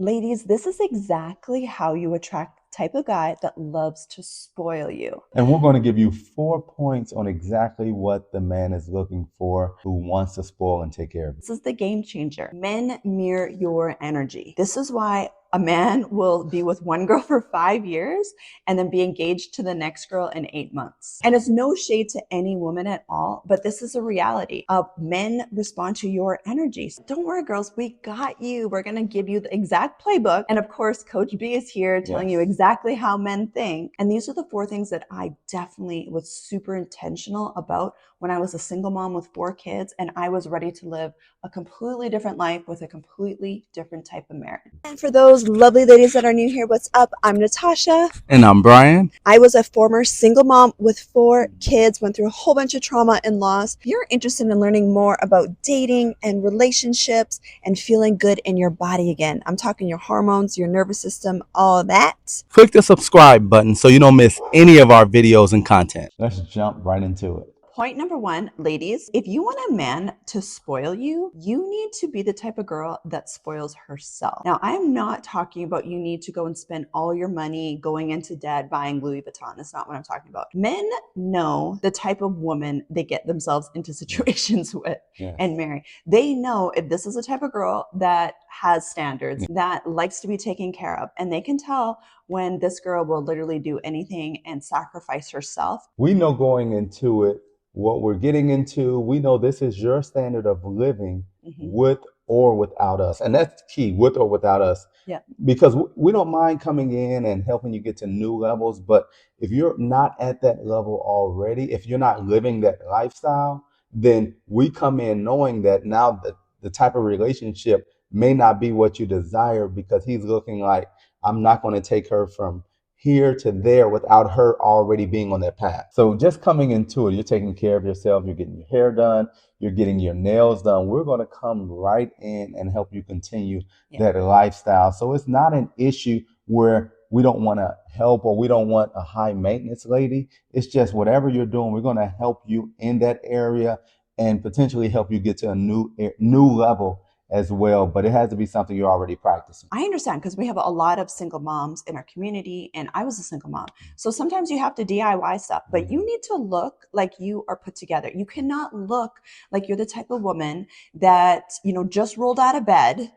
Ladies, this is exactly how you attract the type of guy that loves to spoil you. And we're going to give you 4 points on exactly what the man is looking for who wants to spoil and take care of you. This is the game changer. Men mirror your energy. This is why a man will be with one girl for 5 years and then be engaged to the next girl in 8 months. And it's no shade to any woman at all, but this is a reality. Men respond to your energy. So don't worry, girls, we got you. We're going to give you the exact playbook. And of course, Coach B is here telling you exactly how men think. And these are the 4 things that I definitely was super intentional about when I was a single mom with 4 kids and I was ready to live a completely different life with a completely different type of marriage. And for those lovely ladies that are new here, what's up? I'm Natasha. And I'm Brian. I was a former single mom with 4 kids, went through a whole bunch of trauma and loss. If you're interested in learning more about dating and relationships and feeling good in your body again, I'm talking your hormones, your nervous system, all that. Click the subscribe button so you don't miss any of our videos and content. Let's jump right into it. Point number 1, ladies, if you want a man to spoil you, you need to be the type of girl that spoils herself. Now, I'm not talking about you need to go and spend all your money going into debt buying Louis Vuitton. That's not what I'm talking about. Men know the type of woman they get themselves into situations with and marry. They know if this is the type of girl that has standards, that likes to be taken care of, and they can tell when this girl will literally do anything and sacrifice herself. We know going into it what we're getting into. We know this is your standard of living with or without us. And that's key, with or without us. Yeah. Because we don't mind coming in and helping you get to new levels. But if you're not at that level already, if you're not living that lifestyle, then we come in knowing that now the type of relationship may not be what you desire, because he's looking like, I'm not going to take her from here to there without her already being on that path. So just coming into it, you're taking care of yourself, you're getting your hair done, you're getting your nails done. We're going to come right in and help you continue that lifestyle. So it's not an issue where we don't want to help or we don't want a high maintenance lady. It's just whatever you're doing, we're going to help you in that area and potentially help you get to a new level as well, but it has to be something you're already practicing. I understand, because we have a lot of single moms in our community, and I was a single mom. So sometimes you have to DIY stuff, but you need to look like you are put together. You cannot look like you're the type of woman that, just rolled out of bed,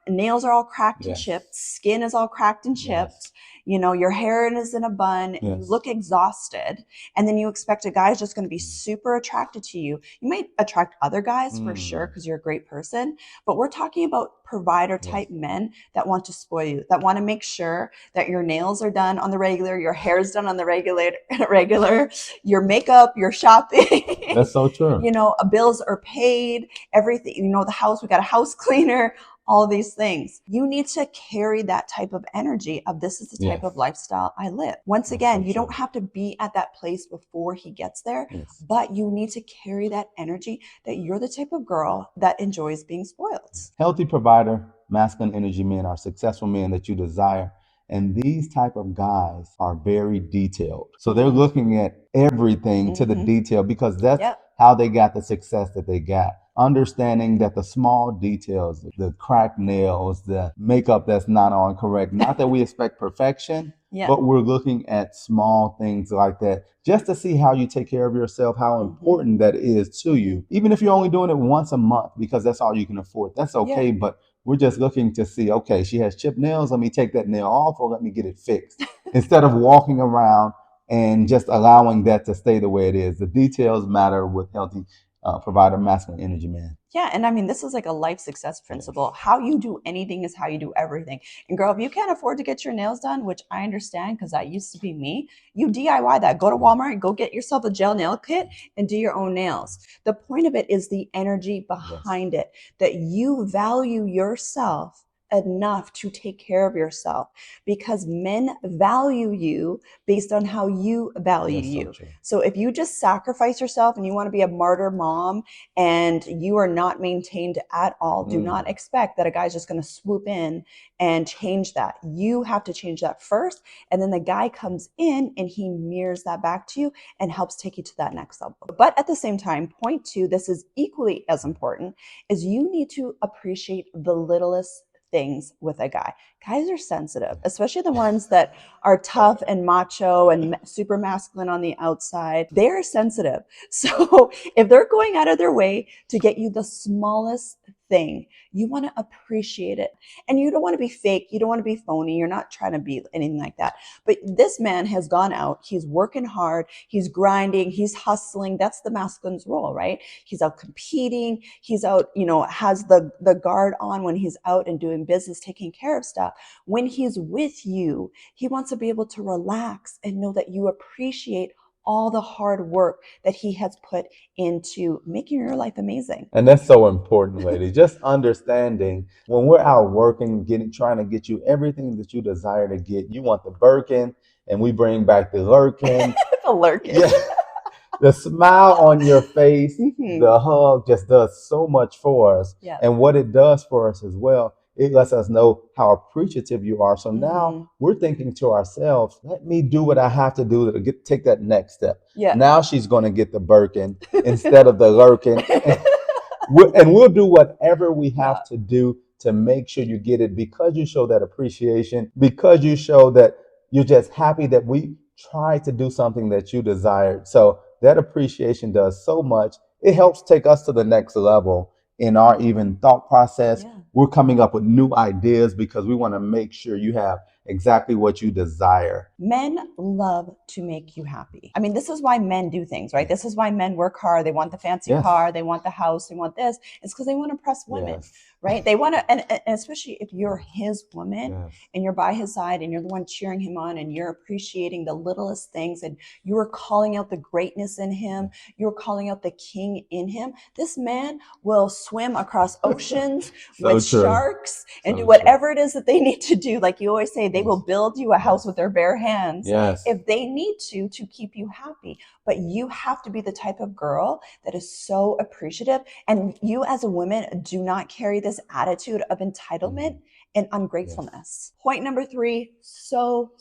nails are all cracked and chipped, skin is all cracked and chipped. Your hair is in a bun, you look exhausted, and then you expect a guy is just going to be super attracted to you. You might attract other guys for sure because you're a great person, but we're talking about provider type men that want to spoil you, that want to make sure that your nails are done on the regular, your hair is done on the regular, your makeup, your shopping. That's so true. Bills are paid, everything, the house, we got a house cleaner, all of these things. You need to carry that type of energy of this is the type of lifestyle I live. Once again, you don't have to be at that place before he gets there, but you need to carry that energy that you're the type of girl that enjoys being spoiled. Healthy provider, masculine energy men are successful men that you desire. And these type of guys are very detailed. So they're looking at everything to the detail, because that's how they got the success that they got. Understanding that the small details, the cracked nails, the makeup that's not on correct, not that we expect perfection, but we're looking at small things like that just to see how you take care of yourself, how important that is to you. Even if you're only doing it once a month because that's all you can afford, that's okay. But we're just looking to see, okay, she has chipped nails, let me take that nail off or let me get it fixed. Instead of walking around and just allowing that to stay the way it is. The details matter with healthy provider, masculine energy man. Yeah, and I mean, this is like a life success principle. How you do anything is how you do everything. And girl, if you can't afford to get your nails done, which I understand because that used to be me, you DIY that. Go to Walmart, go get yourself a gel nail kit and do your own nails. The point of it is the energy behind it, that you value yourself enough to take care of yourself, because men value you based on how you value you. So if you just sacrifice yourself and you want to be a martyr mom and you are not maintained at all, do not expect that a guy's just going to swoop in and change that. You have to change that first, and then the guy comes in and he mirrors that back to you and helps take you to that next level. But at the same time, point two, this is equally as important, is you need to appreciate the littlest things with a guy. Guys are sensitive, especially the ones that are tough and macho and super masculine on the outside. They're sensitive. So if they're going out of their way to get you the smallest thing, you want to appreciate it. And you don't want to be fake. You don't want to be phony. You're not trying to be anything like that. But this man has gone out. He's working hard. He's grinding. He's hustling. That's the masculine's role, right? He's out competing. He's out, has the guard on when he's out and doing business, taking care of stuff. When he's with you, he wants to be able to relax and know that you appreciate all the hard work that he has put into making your life amazing. And that's so important, lady. Just understanding when we're out working, trying to get you everything that you desire to get. You want the Birkin, and we bring back the Lurkin. The Lurkin. Yeah. The smile on your face, the hug just does so much for us. Yeah. And what it does for us as well, it lets us know how appreciative you are. So now we're thinking to ourselves, let me do what I have to do to take that next step. Yeah. Now she's going to get the Birkin instead of the Lurkin. And we'll do whatever we have to do to make sure you get it, because you show that appreciation, because you show that you're just happy that we tried to do something that you desired. So that appreciation does so much. It helps take us to the next level in our even thought process. Yeah. We're coming up with new ideas because we want to make sure you have exactly what you desire. Men love to make you happy. I mean, this is why men do things, right? This is why men work hard. They want the fancy car. They want the house. They want this. It's because they want to impress women, right? They want to, and especially if you're his woman and you're by his side and you're the one cheering him on and you're appreciating the littlest things and you're calling out the greatness in him. You're calling out the king in him. This man will swim across oceans with sharks and do whatever it is that they need to do. Like you always say, they will build you a house with their bare hands if they need to keep you happy. But you have to be the type of girl that is so appreciative. And you as a woman do not carry this attitude of entitlement and ungratefulness. Point number 3, so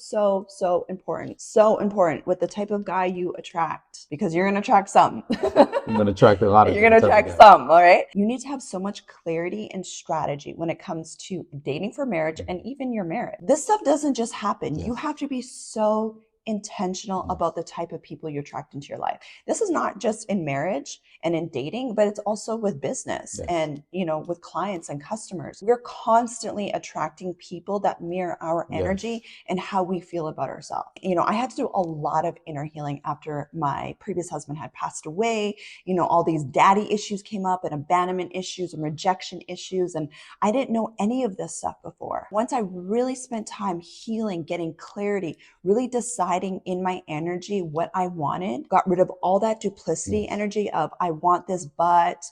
important. So important with the type of guy you attract, because you're going to attract some. I'm going to attract a lot of You're going to attract some, all right? You need to have so much clarity and strategy when it comes to dating for marriage and even your marriage. This stuff doesn't just happen. You have to be so intentional about the type of people you attract into your life. This is not just in marriage and in dating, but it's also with business and, with clients and customers. We're constantly attracting people that mirror our energy and how we feel about ourselves. I had to do a lot of inner healing after my previous husband had passed away. All these daddy issues came up and abandonment issues and rejection issues. And I didn't know any of this stuff before. Once I really spent time healing, getting clarity, really deciding in my energy what I wanted, got rid of all that duplicity energy of I want this but,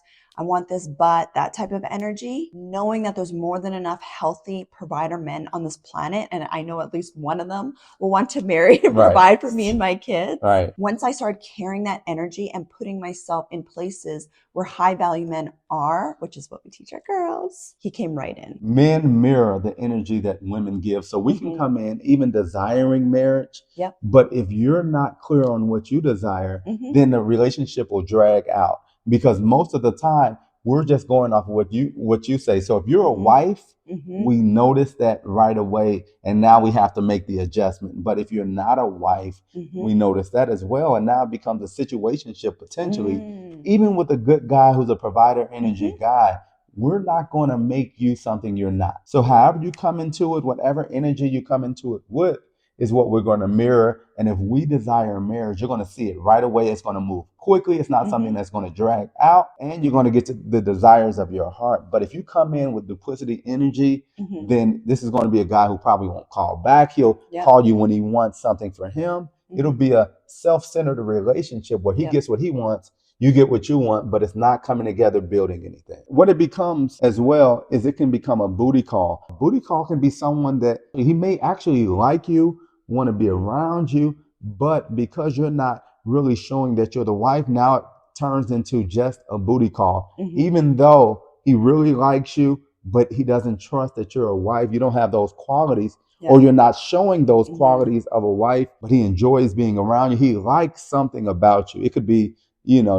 that type of energy, knowing that there's more than enough healthy provider men on this planet. And I know at least one of them will want to marry and provide for me and my kids. Once I started carrying that energy and putting myself in places where high value men are, which is what we teach our girls, he came right in. Men mirror the energy that women give. So we can come in even desiring marriage. But if you're not clear on what you desire, then the relationship will drag out. Because most of the time we're just going off of what you say. So if you're a wife, we notice that right away, and now we have to make the adjustment. But if you're not a wife, we notice that as well, and now it becomes a situationship potentially. Even with a good guy who's a provider energy guy, we're not going to make you something you're not. So however you come into it, whatever energy you come into it with, is what we're going to mirror. And if we desire marriage, you're going to see it right away. It's going to move quickly. It's not something that's going to drag out, and you're going to get to the desires of your heart. But if you come in with duplicity energy, then this is going to be a guy who probably won't call back. He'll call you when he wants something for him. It'll be a self-centered relationship where he gets what he wants, you get what you want, but it's not coming together building anything. What it becomes as well is it can become a booty call. A booty call can be someone that he may actually like you, want to be around you, but because you're not really showing that you're the wife, now it turns into just a booty call. Even though he really likes you, but he doesn't trust that you're a wife, you don't have those qualities, or you're not showing those qualities of a wife, but he enjoys being around you. He likes something about you. It could be,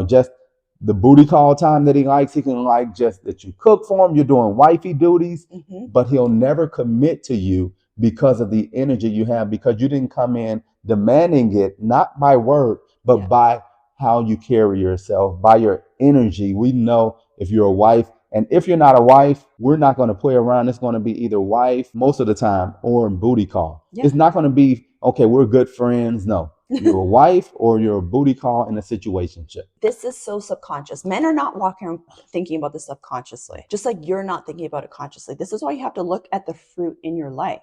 just the booty call time that he likes. He can like just that you cook for him. You're doing wifey duties, but he'll never commit to you because of the energy you have, because you didn't come in demanding it, not by word, but by how you carry yourself, by your energy. We know if you're a wife, and if you're not a wife, we're not going to play around. It's going to be either wife most of the time or booty call. It's not going to be, okay, we're good friends. No, you're a wife or you're a booty call in a situationship. This is so subconscious. Men are not walking around thinking about this subconsciously, just like you're not thinking about it consciously. This is why you have to look at the fruit in your life,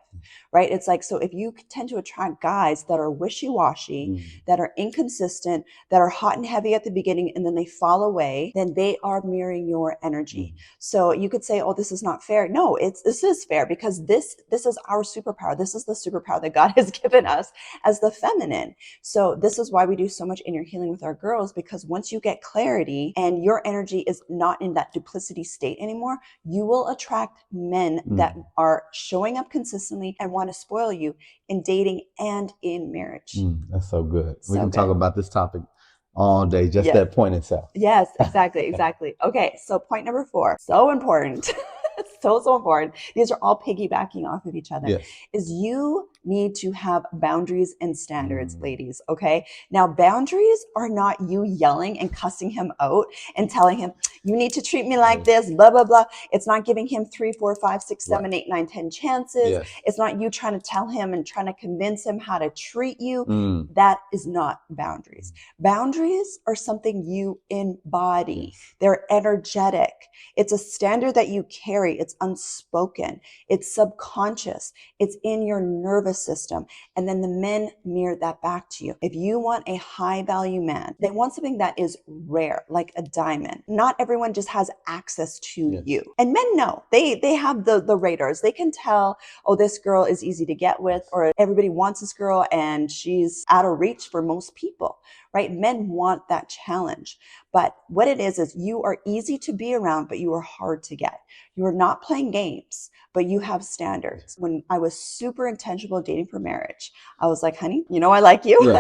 right? It's like, so if you tend to attract guys that are wishy-washy, that are inconsistent, that are hot and heavy at the beginning, and then they fall away, then they are mirroring your energy. So you could say, oh, this is not fair. No, this is fair, because this is our superpower. This is the superpower that God has given us as the feminine. So this is why we do so much inner healing with our girls, because once you get clarity and your energy is not in that duplicity state anymore, you will attract men that are showing up consistently and want to spoil you in dating and in marriage. That's so good. We can talk about this topic all day, just that point itself. Yes, exactly, exactly. Okay, so point number 4, so important. So important. These are all piggybacking off of each other. Is you need to have boundaries and standards, ladies. Okay. Now, boundaries are not you yelling and cussing him out and telling him, you need to treat me like this, blah, blah, blah. It's not giving him 3, 4, 5, 6, 7, 8, 9, 10 chances. It's not you trying to tell him and trying to convince him how to treat you. That is not boundaries. Boundaries are something you embody. They're energetic. It's a standard that you carry. It's unspoken. It's subconscious. It's in your nervous system. And then the men mirror that back to you. If you want a high value man, they want something that is rare, like a diamond. Not everyone just has access to you. And men know. They have the radars. They can tell, oh, this girl is easy to get with, or everybody wants this girl and she's out of reach for most people, right? Men want that challenge. But what it is you are easy to be around, but you are hard to get. You are not playing games, but you have standards. When I was super intentional dating for marriage, I was like, honey, you know, I like you.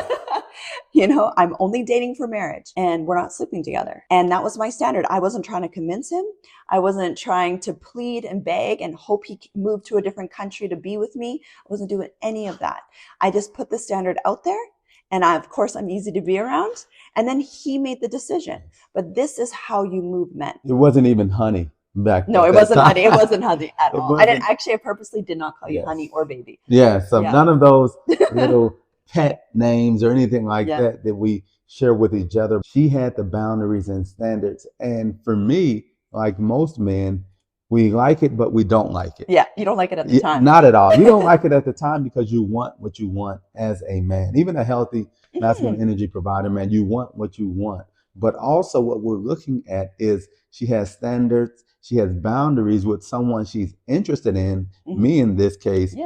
You know, I'm only dating for marriage and we're not sleeping together. And that was my standard. I wasn't trying to convince him. I wasn't trying to plead and beg and hope he moved to a different country to be with me. I wasn't doing any of that. I just put the standard out there. And of course, I'm easy to be around. And then he made the decision. But this is how you move men. It wasn't even honey back then. No, it wasn't honey. It wasn't honey at all. I purposely did not call you honey or baby. So none of those little pet names or anything like that we share with each other. She had the boundaries and standards. And for me, like most men, we like it, but we don't like it. Yeah, you don't like it at the time. Not at all. You don't like it at the time because you want what you want as a man. Even a healthy masculine energy provider, man, you want what you want. But also what we're looking at is she has standards. She has boundaries with someone she's interested in, me in this case.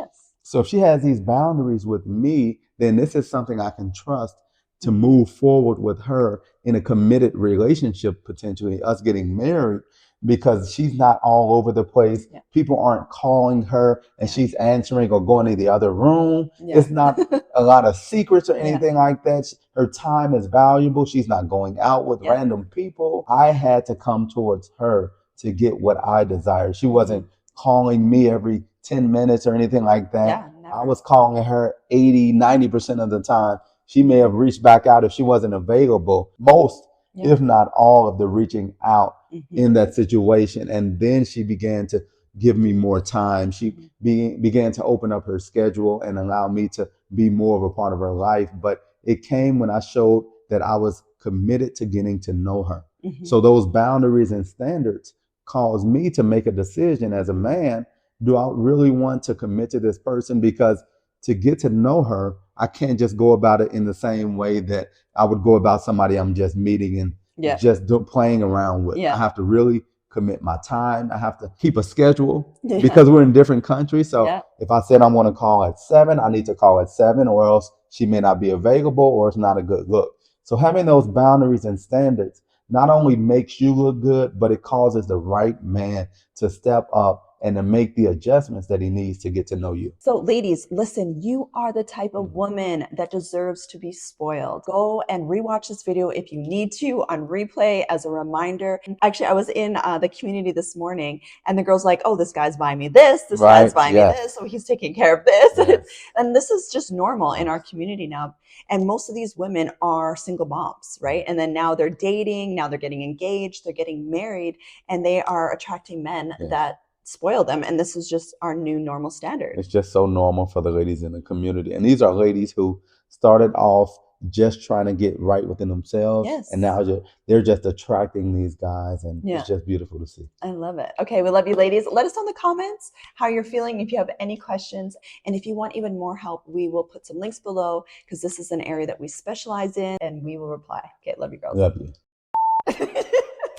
So if she has these boundaries with me, then this is something I can trust to move forward with her in a committed relationship, potentially us getting married, because she's not all over the place. People aren't calling her and she's answering or going to the other room. It's not a lot of secrets or anything like that. Her time is valuable. She's not going out with random people. I had to come towards her to get what I desired. She wasn't calling me every 10 minutes or anything like that. I was calling her 80, 90% of the time. She may have reached back out if she wasn't available. Most, if not all, of the reaching out in that situation. And then she began to give me more time. She began to open up her schedule and allow me to be more of a part of her life. But it came when I showed that I was committed to getting to know her. So those boundaries and standards caused me to make a decision as a man. Do I really want to commit to this person? Because to get to know her, I can't just go about it in the same way that I would go about somebody I'm just meeting and just playing around with. I have to really commit my time. I have to keep a schedule because we're in different countries. So if I said I'm going to call at 7, I need to call at 7, or else she may not be available or it's not a good look. So having those boundaries and standards not only makes you look good, but it causes the right man to step up and to make the adjustments that he needs to get to know you. So ladies, listen, you are the type of woman that deserves to be spoiled. Go and rewatch this video if you need to on replay as a reminder. Actually, I was in the community this morning and the girl's like, oh, this guy's buying me this guy's buying me this, so he's taking care of this. Yes. And this is just normal in our community now. And most of these women are single moms, right? And then now they're dating, now they're getting engaged, they're getting married, and they are attracting men that spoil them. And this is just our new normal standard. It's just so normal for the ladies in the community. And these are ladies who started off just trying to get right within themselves. Yes. And now they're just attracting these guys. And it's just beautiful to see. I love it. Okay, we love you, ladies. Let us know in the comments how you're feeling, if you have any questions. And if you want even more help, we will put some links below because this is an area that we specialize in and we will reply. Okay, love you, girls. Love you.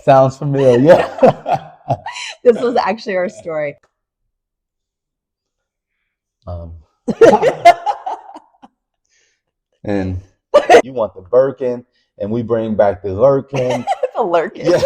Sounds familiar. This was actually our story. And you want the Birkin, and we bring back the Lurkin. The Lurkin. Yeah.